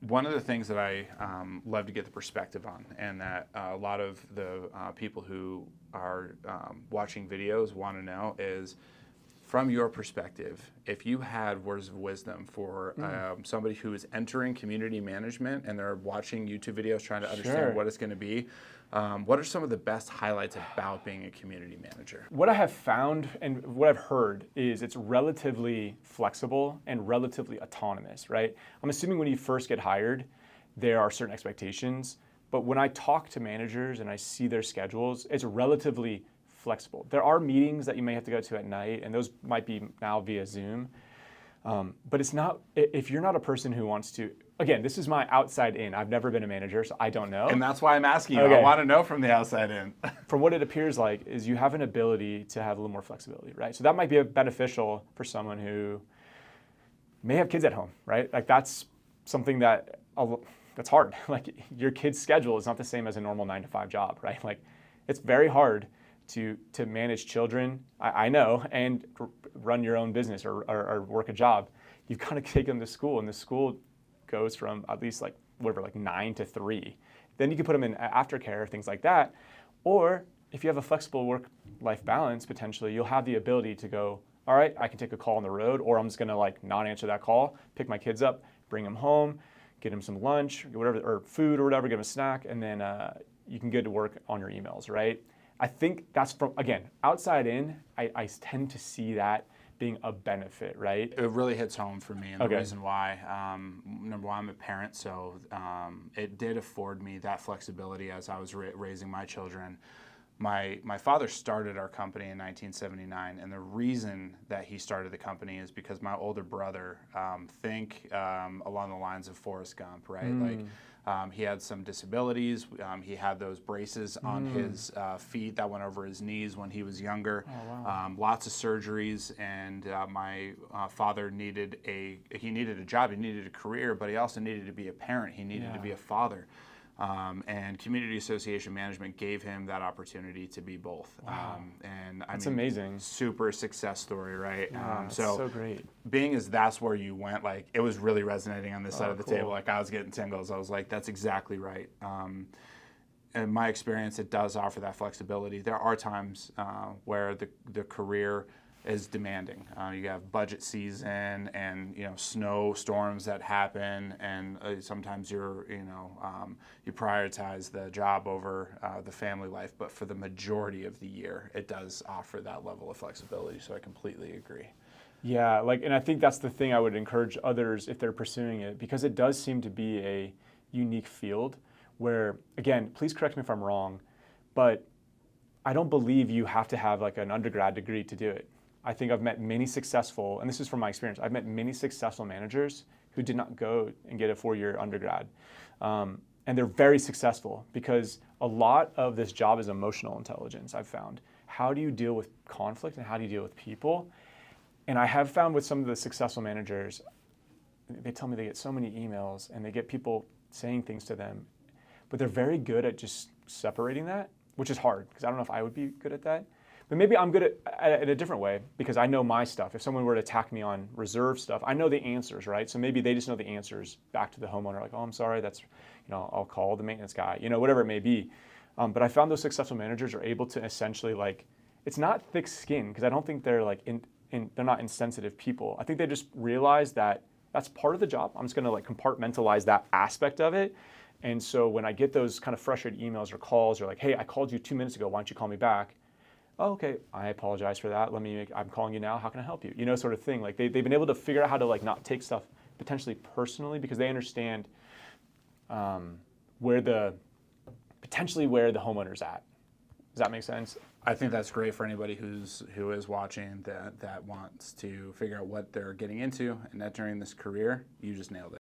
One of the things that I love to get the perspective on, and that a lot of the people who are watching videos want to know is, from your perspective, if you had words of wisdom for somebody who is entering community management and they're watching YouTube videos trying to understand what it's going to be, what are some of the best highlights about being a community manager? What I have found and what I've heard is it's relatively flexible and relatively autonomous, right? I'm assuming when you first get hired, there are certain expectations, but when I talk to managers and I see their schedules, it's relatively flexible. There are meetings that you may have to go to at night, and those might be now via Zoom. But it's not, if you're not a person who wants to, again, this is my outside in. I've never been a manager, so I don't know. And that's why I'm asking you. Okay. I want to know from the outside in. From what it appears like is you have an ability to have a little more flexibility, right? So that might be beneficial for someone who may have kids at home, right? Like that's something that's hard. Like your kid's schedule is not the same as a normal 9-to-5 job, right? Like it's very hard to manage children, I know, and run your own business or work a job. You've got to take them to school, and the school goes from at least like 9 to 3. Then you can put them in aftercare, things like that. Or if you have a flexible work-life balance, potentially, you'll have the ability to go, all right, I can take a call on the road, or I'm just gonna like not answer that call, pick my kids up, bring them home, get them some lunch, whatever, or food or whatever, give them a snack, and then you can get to work on your emails, right? I think that's from, again, outside in, I tend to see that being a benefit, right? It really hits home for me, and the reason why, number one, I'm a parent, so it did afford me that flexibility as I was raising my children. My father started our company in 1979, and the reason that he started the company is because my older brother, along the lines of Forrest Gump, right? Like he had some disabilities. He had those braces on his feet that went over his knees when he was younger. Oh, wow. Lots of surgeries, and my father needed a job. He needed a career, but he also needed to be a parent. He needed to be a father. And community association management gave him that opportunity to be both. Wow. And that's amazing. Super success story, right? Yeah, so great. Being as that's where you went, like it was really resonating on this side of the table. Like I was getting tingles. I was like, that's exactly right. In my experience, it does offer that flexibility. There are times where the career is demanding. You have budget season and snowstorms that happen, and sometimes you prioritize the job over the family life. But for the majority of the year, it does offer that level of flexibility. So I completely agree. Yeah, and I think that's the thing I would encourage others if they're pursuing it, because it does seem to be a unique field where, again, please correct me if I'm wrong, but I don't believe you have to have like an undergrad degree to do it. I think I've met many successful, and this is from my experience, I've met many successful managers who did not go and get a 4-year undergrad. And they're very successful because a lot of this job is emotional intelligence, I've found. How do you deal with conflict and how do you deal with people? And I have found with some of the successful managers, they tell me they get so many emails and they get people saying things to them, but they're very good at just separating that, which is hard because I don't know if I would be good at that. But maybe I'm good at a different way because I know my stuff. If someone were to attack me on reserve stuff, I know the answers, right? So maybe they just know the answers back to the homeowner, like, oh, I'm sorry, that's, I'll call the maintenance guy, whatever it may be. But I found those successful managers are able to essentially it's not thick skin because I don't think they're they're not insensitive people. I think they just realize that that's part of the job. I'm just going to compartmentalize that aspect of it. And so when I get those kind of frustrated emails or calls or hey, I called you 2 minutes ago, why don't you call me back? Oh, okay, I apologize for that. I'm calling you now. How can I help you? Sort of thing. They've been able to figure out how to not take stuff potentially personally because they understand where the homeowner's at. Does that make sense? I think that's great for anybody who is watching that wants to figure out what they're getting into and entering this career. You just nailed it.